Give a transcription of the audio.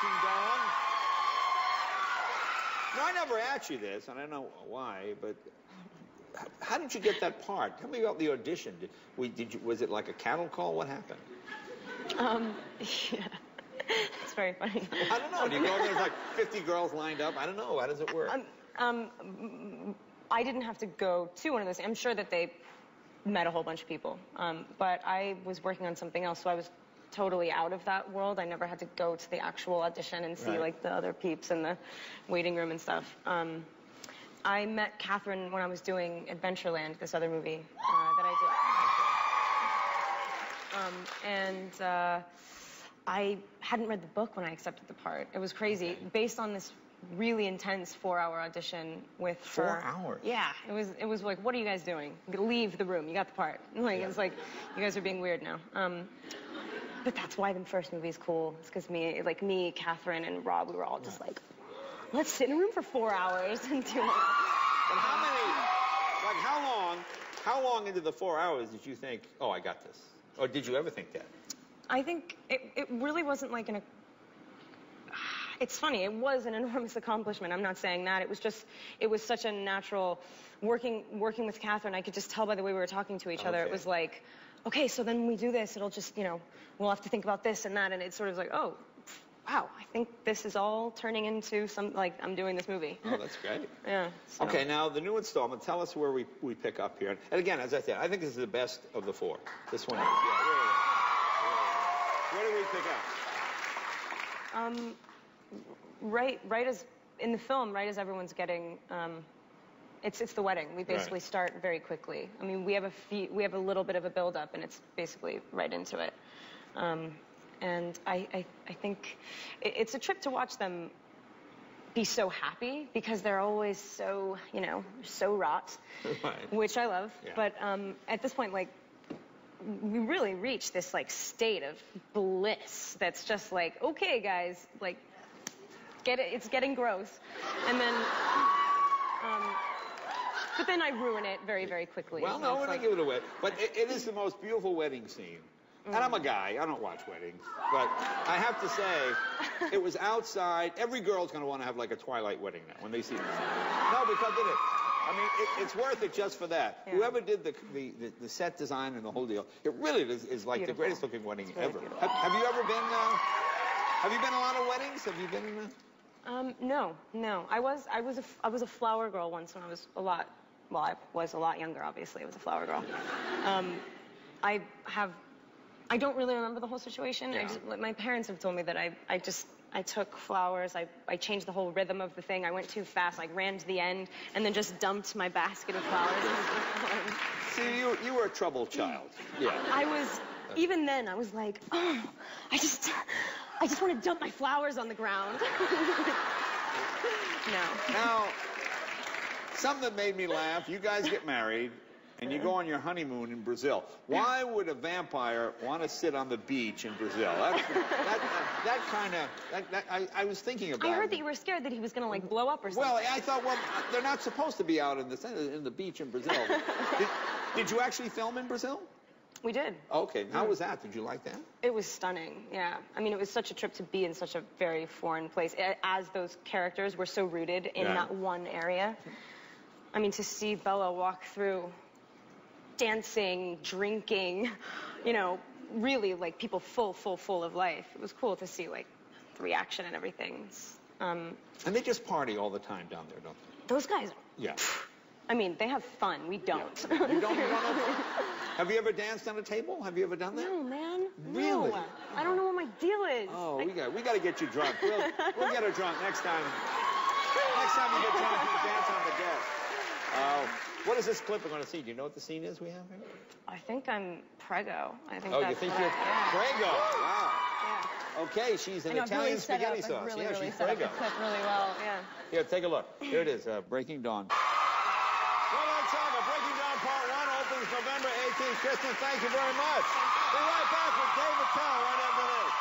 Breaking Dawn. No, I never asked you this, and I don't know why, but how did you get that part? Tell me about the audition. Was it like a cattle call? What happened? Yeah. It's very funny. I don't know. Do you go there's like 50 girls lined up? I don't know. How does it work? I didn't have to go to one of those. I'm sure that they met a whole bunch of people. But I was working on something else, so I was totally out of that world. I never had to go to the actual audition and see like the other peeps in the waiting room and stuff. I met Catherine when I was doing Adventureland, this other movie that I did. I hadn't read the book when I accepted the part. It was crazy. Okay. Based on this really intense 4-hour audition with her. 4 hours? Yeah. It was like, what are you guys doing? Leave the room. You got the part. Like, it's like, you guys are being weird now. But that's why the first movie is cool. It's because me, Catherine, and Rob, we were all just like, let's sit in a room for 4 hours and do it. And how long into the 4 hours did you think, oh, I got this? Or did you ever think that? I think it really wasn't like it's funny, it was an enormous accomplishment. I'm not saying that. It was such a natural working with Catherine. I could just tell by the way we were talking to each other. It was like, okay, so then when we do this, it'll just, we'll have to think about this and that. And it's sort of like, oh, wow, I think this is all turning into I'm doing this movie. Oh, that's great. Yeah. So. Okay, now the new installment, tell us where we pick up here. And again, as I said, I think this is the best of the four. This one is. Yeah, where do we pick up? Right as in the film, right as everyone's getting, it's the wedding. We basically start very quickly. I mean, we have a little bit of a build up, and it's basically right into it. And I think it's a trip to watch them be so happy because they're always so so wrought, which I love. Yeah. But at this point, we really reach this state of bliss that's just like, okay, guys, get it. It's getting gross, and then. But then I ruin it very, very quickly. Well, no, we're not giving it away. But it is the most beautiful wedding scene. And I'm a guy. I don't watch weddings. But I have to say, it was outside. Every girl's going to want to have a Twilight wedding now when they see this. No, because it is. I mean, it's worth it just for that. Yeah. Whoever did the set design and the whole deal, it really is beautiful. The greatest looking wedding ever. Have you ever been? Have you been to a lot of weddings? Have you been in No. I was a flower girl once when I was a lot. Well, I was a lot younger. Obviously, I was a flower girl. I don't really remember the whole situation. Yeah. My parents have told me that I took flowers. I changed the whole rhythm of the thing. I went too fast. I ran to the end and then just dumped my basket of flowers. See, you were a troubled child. Yeah. I was. Even then, I was like, oh, I just want to dump my flowers on the ground. No. Now, something that made me laugh. You guys get married. And you go on your honeymoon in Brazil. Why would a vampire want to sit on the beach in Brazil? I was thinking about it. I heard that you were scared that he was going to blow up or something. Well, I thought, they're not supposed to be out in the beach in Brazil. Did you actually film in Brazil? We did. Okay. How was that? Did you like that? It was stunning, yeah. I mean, it was such a trip to be in such a very foreign place, as those characters were so rooted in that one area. I mean, to see Bella walk through dancing, drinking, really people full of life. It was cool to see the reaction and everything. And they just party all the time down there, don't they? Those guys. Yeah. I mean, they have fun. We don't. Yeah. You don't? Have you ever danced on a table? Have you ever done that? No, man. Really? No. I don't know what my deal is. Oh, we got to get you drunk. We'll get her drunk next time. Next time you get drunk, you can dance on the deck. What is this clip we're going to see? Do you know what the scene is we have here? I think I'm Prego. You think you're Prego? Wow. Yeah. Okay, she's an Italian spaghetti sauce. Really she's set Prego. up the clip really well. Yeah. Here, take a look. Here it is. Breaking Dawn. Twilight Saga, Breaking Dawn Part 1 opens November 18th. Kristen, thank you very much. We'll be right back with David Tell right after this.